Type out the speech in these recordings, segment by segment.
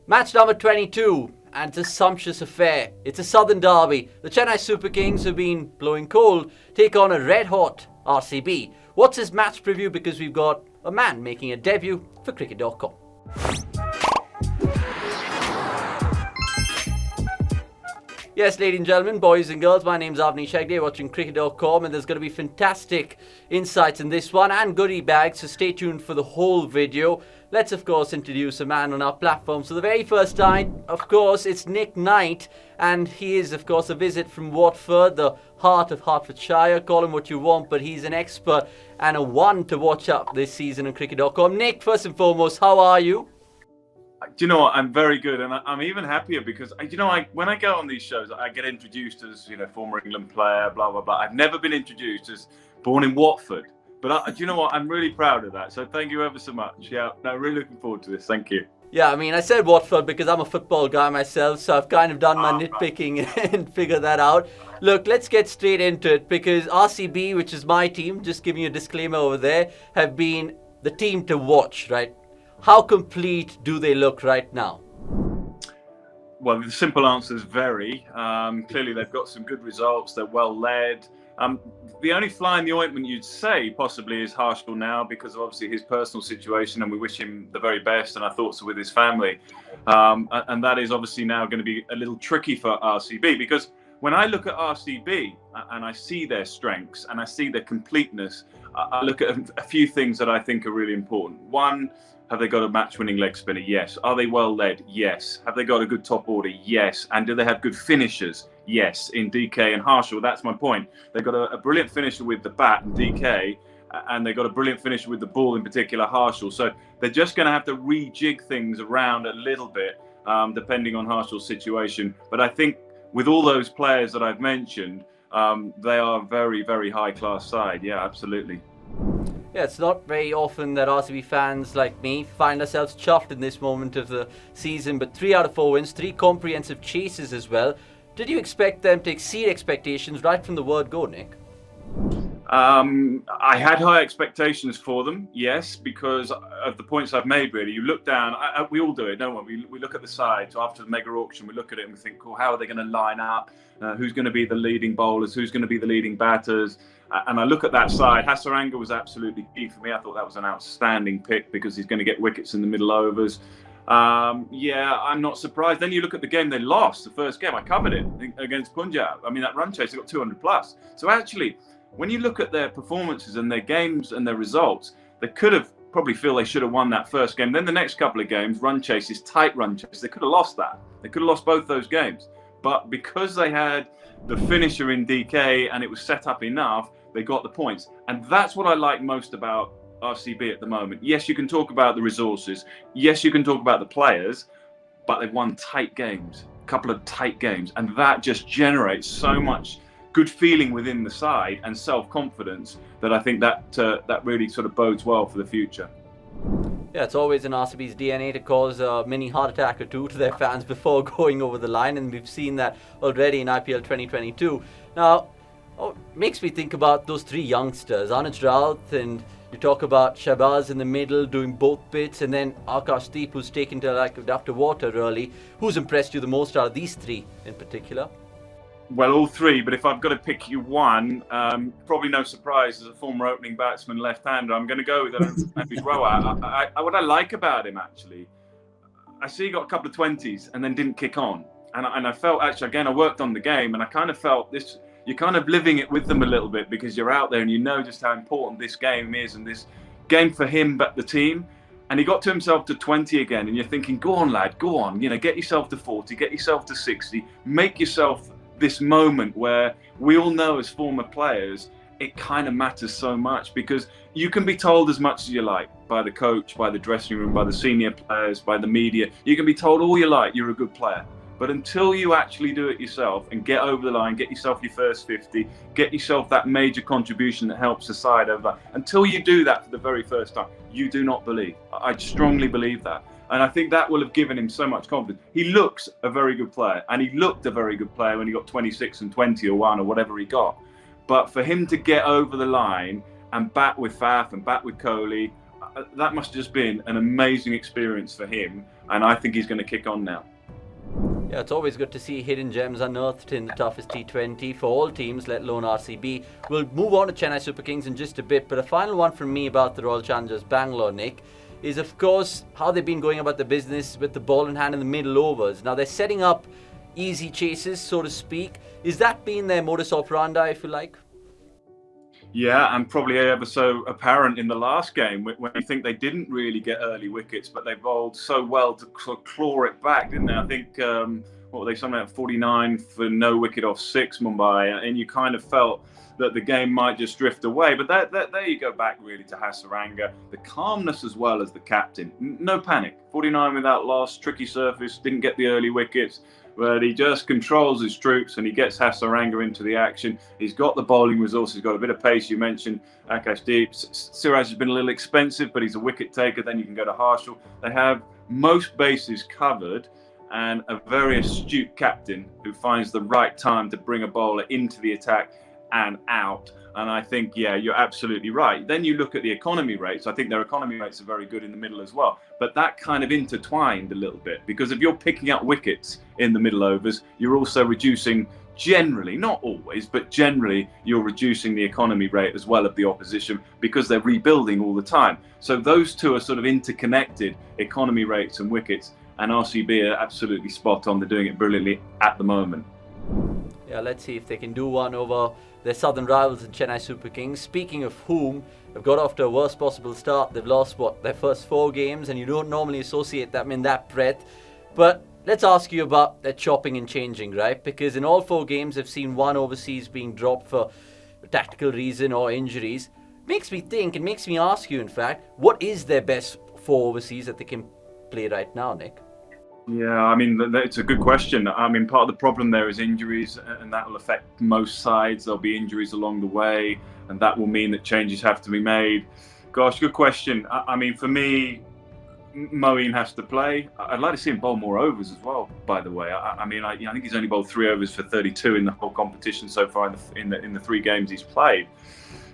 Match number 22, and it's a sumptuous affair. It's a southern derby. The Chennai Super Kings, have been blowing cold, take on a red-hot RCB. What's his match preview? Because we've got a man making a debut for cricket.com. Yes, ladies and gentlemen, boys and girls, my name's Avni Shagde, watching cricket.com, and there's going to be fantastic insights in this one and goodie bags, so stay tuned for the whole video. Let's, of course, introduce a man on our platform. So the very first time, of course, it's Nick Knight, and he is, of course, a visit from Watford, the heart of Hertfordshire. Call him what you want, but he's an expert and a one to watch up this season on cricket.com. Nick, first and foremost, how are you? Do you know what? I'm very good, and I'm even happier because when I go on these shows, I get introduced as former England player, blah blah blah. I've never been introduced as born in Watford, but do you know what? I'm really proud of that. So thank you ever so much. Yeah, no, really looking forward to this. Thank you. Yeah, I mean, I said Watford because I'm a football guy myself, so I've kind of done my nitpicking and figured that out. Look, let's get straight into it because RCB, which is my team, just giving you a disclaimer over there, have been the team to watch, right? How complete do they look right now? Well, the simple answer is very. Clearly, they've got some good results. They're well led. The only fly in the ointment you'd say possibly is Harshal now because of obviously his personal situation, and we wish him the very best, and our thoughts are with his family. And that is obviously now going to be a little tricky for RCB because when I look at RCB and I see their strengths and I see their completeness, I look at a few things that I think are really important. One, have they got a match-winning leg spinner? Yes. Are they well led? Yes. Have they got a good top order? Yes. And do they have good finishers? Yes. In DK and Harshal, that's my point. They've got a brilliant finisher with the bat in DK, and they've got a brilliant finisher with the ball, in particular Harshal. So they're just going to have to rejig things around a little bit, depending on Harshal's situation. But I think with all those players that I've mentioned, they are a very, very high-class side. Yeah, absolutely. Yeah, it's not very often that RCB fans like me find ourselves chuffed in this moment of the season, but 3 out of 4 wins, 3 comprehensive chases as well. Did you expect them to exceed expectations right from the word go, Nick? I had high expectations for them, yes, because of the points I've made, really. You look down, we all do it, don't we? We look at the sides after the mega auction, we look at it and we think, cool, how are they going to line up? Who's going to be the leading bowlers? Who's going to be the leading batters? And I look at that side. Hasaranga was absolutely key for me. I thought that was an outstanding pick because he's going to get wickets in the middle overs. Yeah, I'm not surprised. Then you look at the game they lost, the first game. I covered it against Punjab. I mean, that run chase, they got 200 plus. So actually, when you look at their performances and their games and their results, they could have probably feel they should have won that first game. Then the next couple of games, run chases, tight run chases, they could have lost that. They could have lost both those games. But because they had the finisher in DK and it was set up enough, they got the points. And that's what I like most about RCB at the moment. Yes, you can talk about the resources. Yes, you can talk about the players, but they've won tight games, a couple of tight games. And that just generates so much good feeling within the side and self-confidence that I think that really sort of bodes well for the future. Yeah, it's always in RCB's DNA to cause a mini heart attack or two to their fans before going over the line, and we've seen that already in IPL 2022. Now, makes me think about those 3 youngsters, Anuj Raut, and you talk about Shabaz in the middle doing both bits, and then Akashdeep, who's taken to like after water really. Who's impressed you the most out of these 3 in particular? Well, all 3, but if I've got to pick you one, probably no surprise, as a former opening batsman, left-hander, I'm going to go with Anuj Rawat. What I like about him, actually, I see he got a couple of 20s and then didn't kick on. And I felt, actually, again, I worked on the game, and I kind of felt this, you're kind of living it with them a little bit because you're out there and you know just how important this game is and this game for him, but the team. And he got to himself to 20 again, and you're thinking, go on, lad, go on. Get yourself to 40, get yourself to 60, make yourself this moment where we all know as former players, it kind of matters so much because you can be told as much as you like by the coach, by the dressing room, by the senior players, by the media. You can be told all you like, you're a good player. But until you actually do it yourself and get over the line, get yourself your first 50, get yourself that major contribution that helps the side over, until you do that for the very first time, you do not believe. I strongly believe that. And I think that will have given him so much confidence. He looks a very good player, and he looked a very good player when he got 26 and 20 or 1 or whatever he got. But for him to get over the line and bat with Faf and bat with Kohli, that must have just been an amazing experience for him. and I think he's going to kick on now. Yeah, it's always good to see hidden gems unearthed in the toughest T20 for all teams, let alone RCB. We'll move on to Chennai Super Kings in just a bit, but a final one from me about the Royal Challengers Bangalore, Nick, is of course how they've been going about the business with the ball in hand in the middle overs. Now they're setting up easy chases, so to speak. Is that been their modus operandi, if you like? Yeah, and probably ever so apparent in the last game when you think they didn't really get early wickets, but they bowled so well to claw it back, didn't they? I think, what were they, something like 49 for no wicket off 6, Mumbai, and you kind of felt that the game might just drift away. But there you go back really to Hasaranga. The calmness as well as the captain. No panic. 49 without loss, tricky surface, didn't get the early wickets. But he just controls his troops and he gets Hasaranga into the action. He's got the bowling resource. He's got a bit of pace. You mentioned Akashdeep. Siraj has been a little expensive, but he's a wicket taker. Then you can go to Harshal. They have most bases covered and a very astute captain who finds the right time to bring a bowler into the attack and out. And I think, yeah, you're absolutely right. Then you look at the economy rates. I think their economy rates are very good in the middle as well. But that kind of intertwined a little bit, because if you're picking up wickets in the middle overs, you're also reducing, generally, not always, but generally, you're reducing the economy rate as well of the opposition, because they're rebuilding all the time. So those two are sort of interconnected, economy rates and wickets. And RCB are absolutely spot on. They're doing it brilliantly at the moment. Yeah, let's see if they can do one over their southern rivals in Chennai Super Kings. Speaking of whom, they've got off to a worst possible start. They've lost, their first 4 games, and you don't normally associate them in that breath. But let's ask you about their chopping and changing, right? Because in all 4 games, they've seen one overseas being dropped for a tactical reason or injuries. Makes me think, and makes me ask you, in fact, what is their best 4 overseas that they can play right now, Nick? Yeah, I mean, it's a good question. I mean, part of the problem there is injuries, and that will affect most sides. There'll be injuries along the way, and that will mean that changes have to be made. Gosh, good question. I mean, for me, Moeen has to play. I'd like to see him bowl more overs as well, by the way. I mean, I think he's only bowled 3 overs for 32 in the whole competition so far in the 3 games he's played.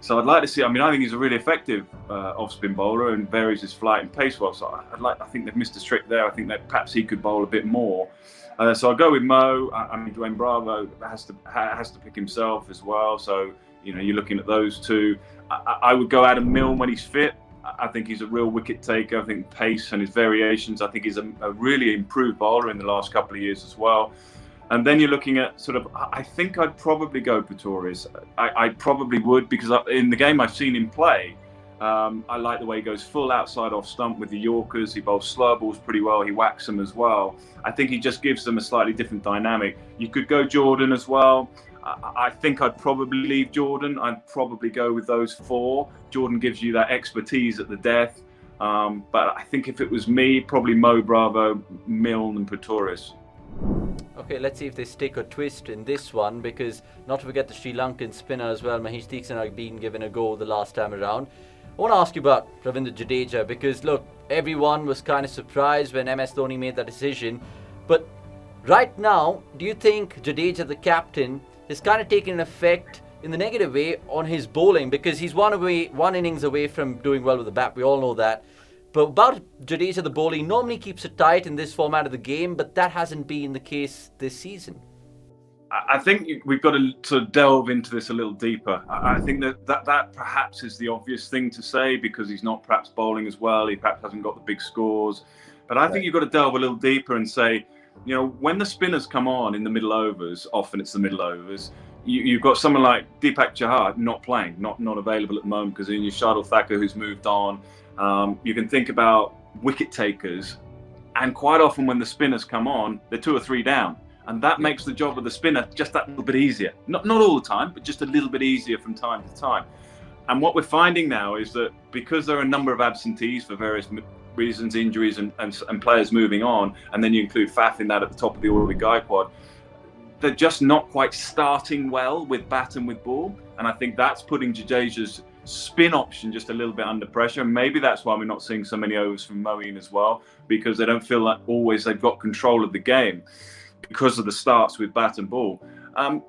So I'd like to see. I mean, I think he's a really effective off-spin bowler and varies his flight and pace well. So I think they've missed a trick there. I think that perhaps he could bowl a bit more. So I'll go with Mo. I mean, Dwayne Bravo has to pick himself as well. So you're looking at those two. I would go Adam Milne when he's fit. I think he's a real wicket taker. I think pace and his variations. I think he's a really improved bowler in the last couple of years as well. And then you're looking at sort of, I think I'd probably go Pretorius. I probably would, because in the game I've seen him play, I like the way he goes full outside off stump with the Yorkers. He bowls slow balls pretty well. He whacks them as well. I think he just gives them a slightly different dynamic. You could go Jordan as well. I think I'd probably leave Jordan. I'd probably go with those 4. Jordan gives you that expertise at the death. But I think if it was me, probably Mo, Bravo, Milne and Pretorius. Okay, let's see if they stick or twist in this one, because not to forget the Sri Lankan spinner as well, Mahesh Theekshana, being given a go the last time around. I want to ask you about Ravindra Jadeja, because look, everyone was kind of surprised when MS Dhoni made that decision. But right now, do you think Jadeja, the captain, has kind of taken an effect in the negative way on his bowling? Because he's one innings away from doing well with the bat, we all know that. But about Jadeja, the bowler, he normally keeps it tight in this format of the game, but that hasn't been the case this season. I think we've got to sort of delve into this a little deeper. I think that perhaps is the obvious thing to say, because he's not perhaps bowling as well. He perhaps hasn't got the big scores. But I think you've got to delve a little deeper and say, when the spinners come on in the middle overs, often it's the middle overs, you've got someone like Deepak Chahar not playing, not available at the moment, because in your Shardul Thakur, who's moved on. You can think about wicket takers, and quite often when the spinners come on, they're 2 or 3 down, and that makes the job of the spinner just that little bit easier. Not all the time, but just a little bit easier from time to time. And what we're finding now is that because there are a number of absentees for various reasons, injuries and players moving on, and then you include Faf in that at the top of the order with Gaikwad, they're just not quite starting well with bat and with ball. And I think that's putting Jadeja's spin option just a little bit under pressure. And maybe that's why we're not seeing so many overs from Moeen as well, because they don't feel like always they've got control of the game because of the starts with bat and ball.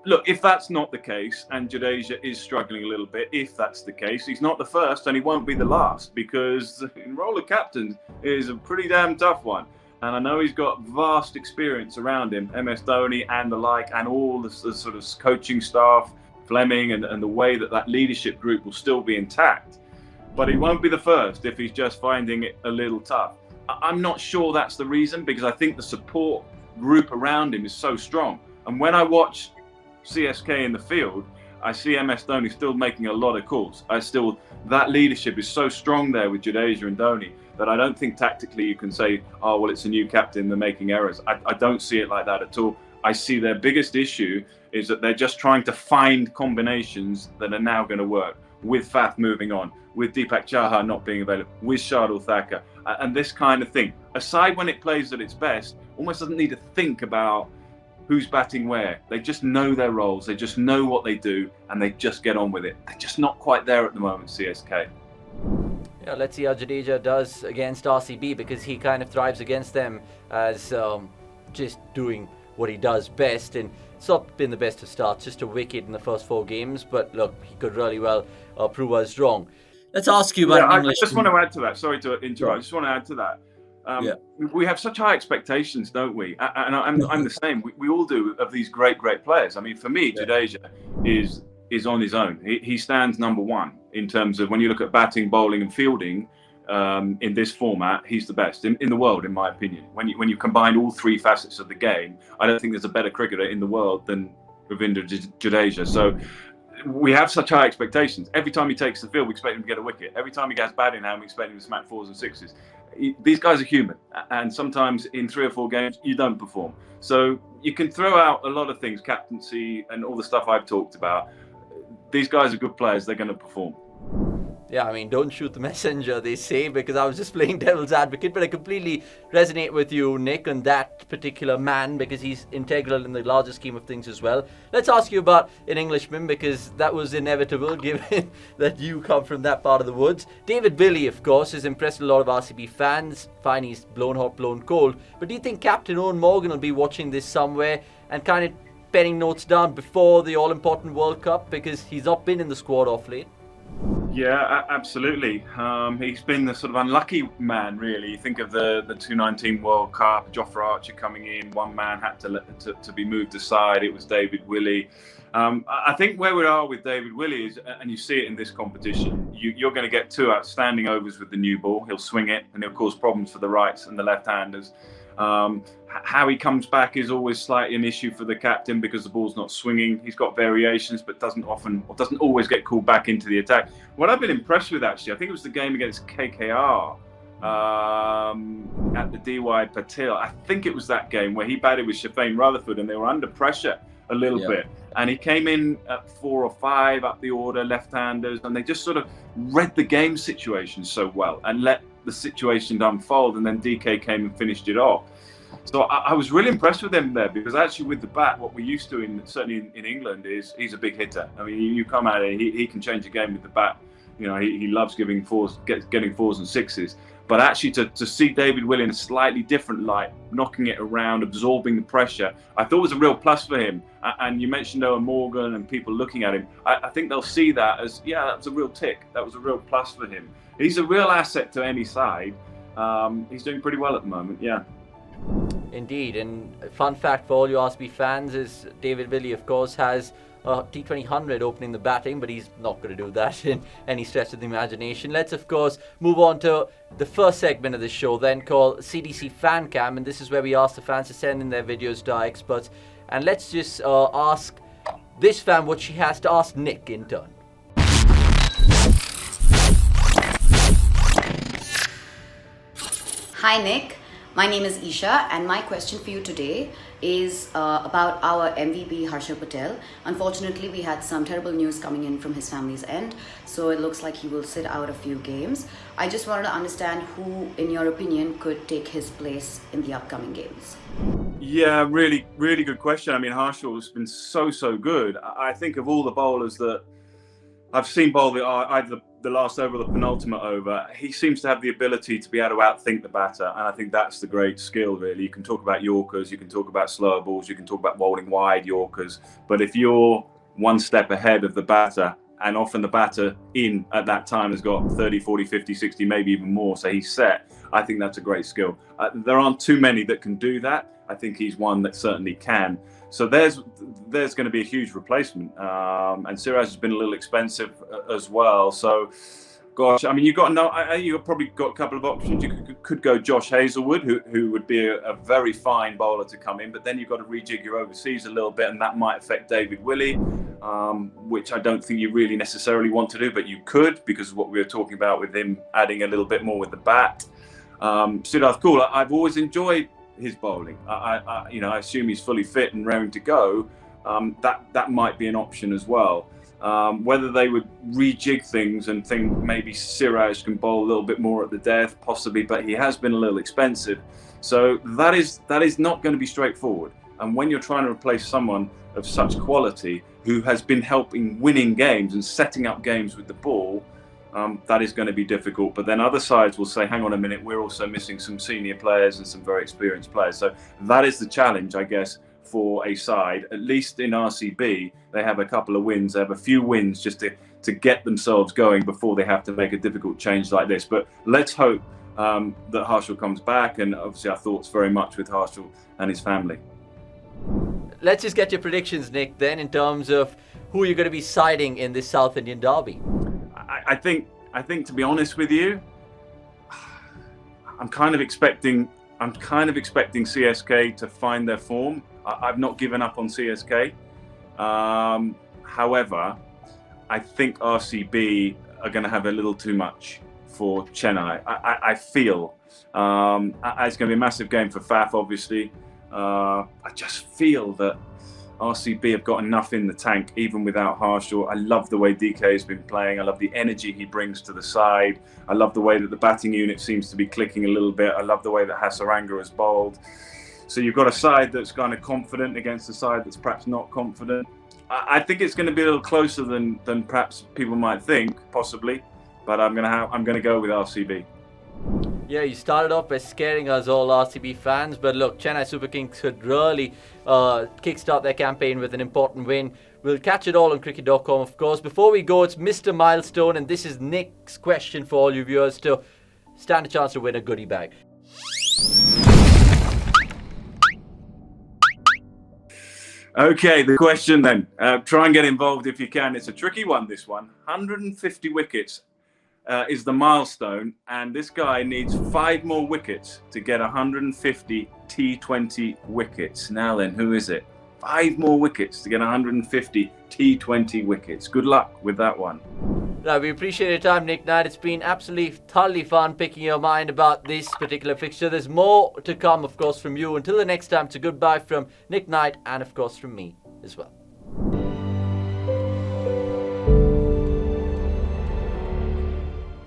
Look, if that's not the case, and Jadeja is struggling a little bit, if that's the case, he's not the first and he won't be the last, because the role of captain is a pretty damn tough one. And I know he's got vast experience around him, MS Dhoni and the like, and all the sort of coaching staff, Fleming, and the way that leadership group will still be intact. But he won't be the first if he's just finding it a little tough. I'm not sure that's the reason, because I think the support group around him is so strong. And when I watch CSK in the field, I see MS Dhoni still making a lot of calls. That leadership is so strong there with Jadeja and Dhoni that I don't think tactically you can say, oh, well, it's a new captain, they're making errors. I don't see it like that at all. I see their biggest issue is that they're just trying to find combinations that are now going to work, with Faf moving on, with Deepak Chahar not being available, with Shardul Thakur, and this kind of thing. A side, when it plays at its best, almost doesn't need to think about who's batting where. They just know their roles, they just know what they do, and they just get on with it. They're just not quite there at the moment, CSK. Yeah, let's see how Jadeja does against RCB, because he kind of thrives against them as just doing what he does best. And it's not been the best of starts, just a wicket in the first 4 games. But look, he could really well prove us wrong. Let's ask you about English. I just want to add to that. Sorry to interrupt. I just want to add to that. We have such high expectations, don't we? And I'm the same. We all do, of these great players. I mean, for me, Jadeja is on his own. He stands number 1 in terms of, when you look at batting, bowling, and fielding in this format. He's the best in the world, in my opinion. When you combine all 3 facets of the game, I don't think there's a better cricketer in the world than Ravindra Jadeja. So we have such high expectations. Every time he takes the field, we expect him to get a wicket. Every time he gets batting hand, we expect him to smack 4s and 6s. These guys are human, and sometimes in 3 or 4 games you don't perform. So you can throw out a lot of things, captaincy and all the stuff I've talked about. These guys are good players, they're going to perform. Yeah, I mean, don't shoot the messenger, they say, because I was just playing devil's advocate, but I completely resonate with you, Nick, on that particular man, because he's integral in the larger scheme of things as well. Let's ask you about an Englishman, because that was inevitable, given that you come from that part of the woods. David Willey, of course, has impressed a lot of RCB fans. Fine, he's blown hot, blown cold. But do you think Captain Owen Morgan will be watching this somewhere and kind of penning notes down before the all-important World Cup, because he's not been in the squad off late? Yeah, absolutely. He's been the sort of unlucky man, really. You think of the 2019 World Cup, Jofra Archer coming in, one man had to be moved aside. It was David Willey. I think where we are with David Willey is, and you see it in this competition, you're going to get 2 outstanding overs with the new ball. He'll swing it, and he'll cause problems for the rights and the left-handers. How he comes back is always slightly an issue for the captain, because the ball's not swinging. He's got variations, but doesn't always get called back into the attack. What I've been impressed with, actually, I think it was the game against KKR at the DY Patil. I think it was that game where he batted with Shafane Rutherford, and they were under pressure a little bit. And he came in at 4 or 5 up the order, left-handers, and they just sort of read the game situation so well and let the situation unfold. And then DK came and finished it off. So I was really impressed with him there, because actually with the bat, what we're used to certainly in England is he's a big hitter. I mean, you come at it, he can change a game with the bat. You know, he loves getting 4s and 6s. But actually to see David Willey in a slightly different light, knocking it around, absorbing the pressure, I thought was a real plus for him. And you mentioned Owen Morgan and people looking at him. I think they'll see that as, that was a real tick. That was a real plus for him. He's a real asset to any side. He's doing pretty well at the moment, yeah. Indeed, and a fun fact for all you RCB fans is David Willey, of course, has a T20 100 opening the batting, but he's not going to do that in any stretch of the imagination. Let's, of course, move on to the first segment of the show, then, called CDC Fan Cam, and this is where we ask the fans to send in their videos to our experts. And let's just ask this fan what she has to ask Nick in turn. Hi Nick, my name is Isha, and my question for you today is about our MVP Harshal Patel. Unfortunately, we had some terrible news coming in from his family's end, so it looks like he will sit out a few games. I just wanted to understand who, in your opinion, could take his place in the upcoming games. Yeah, really good question. I mean, Harshal's been so good. I think of all the bowlers that I've seen bowl either the last over or the penultimate over, he seems to have the ability to be able to outthink the batter, and I think that's the great skill, really. You can talk about Yorkers, you can talk about slower balls, you can talk about bowling wide Yorkers, but if you're one step ahead of the batter, and often the batter in at that time has got 30, 40, 50, 60, maybe even more. So he's set. I think that's a great skill. There aren't too many that can do that. I think he's one that certainly can. So there's going to be a huge replacement. And Siraj has been a little expensive as well. So, gosh, I mean, you've probably got a couple of options. You could go Josh Hazlewood, who would be a very fine bowler to come in, but then you've got to rejig your overseas a little bit, and that might affect David Willey, which I don't think you really necessarily want to do, but you could, because of what we were talking about with him adding a little bit more with the bat. Siddharth Kaul, I've always enjoyed his bowling. I assume he's fully fit and raring to go. That might be an option as well. Whether they would rejig things and think maybe Siraj can bowl a little bit more at the death, possibly, but he has been a little expensive. So that is not going to be straightforward. And when you're trying to replace someone of such quality who has been helping winning games and setting up games with the ball, that is going to be difficult. But then other sides will say, hang on a minute, we're also missing some senior players and some very experienced players. So that is the challenge, I guess, for a side. At least in RCB, they have a couple of wins. They have a few wins just to get themselves going before they have to make a difficult change like this. But let's hope that Harshal comes back. And obviously our thoughts very much with Harshal and his family. Let's just get your predictions, Nick, then, in terms of who you're going to be siding in this South Indian derby. I think, to be honest with you, I'm kind of expecting CSK to find their form. I've not given up on CSK. However, I think RCB are going to have a little too much for Chennai. I feel it's going to be a massive game for Faf, obviously. I just feel that RCB have got enough in the tank, even without Harshal. I love the way DK has been playing. I love the energy he brings to the side. I love the way that the batting unit seems to be clicking a little bit. I love the way that Hasaranga has bowled. So you've got a side that's kind of confident against a side that's perhaps not confident. I think it's going to be a little closer than perhaps people might think, possibly. But I'm going to go with RCB. Yeah, you started off by scaring us all RCB fans, but look, Chennai Super Kings could really kickstart their campaign with an important win. We'll catch it all on cricket.com, of course. Before we go, it's Mr. Milestone, and this is Nick's question for all you viewers to stand a chance to win a goodie bag. Okay, the question then. Try and get involved if you can. It's a tricky one, this one. 150 wickets. Is the milestone, and this guy needs 5 more wickets to get 150 T20 wickets. Now then, who is it? 5 more wickets to get 150 T20 wickets. Good luck with that one. Right, we appreciate your time, Nick Knight. It's been absolutely thoroughly fun picking your mind about this particular fixture. There's more to come, of course, from you. Until the next time, it's a goodbye from Nick Knight and, of course, from me as well.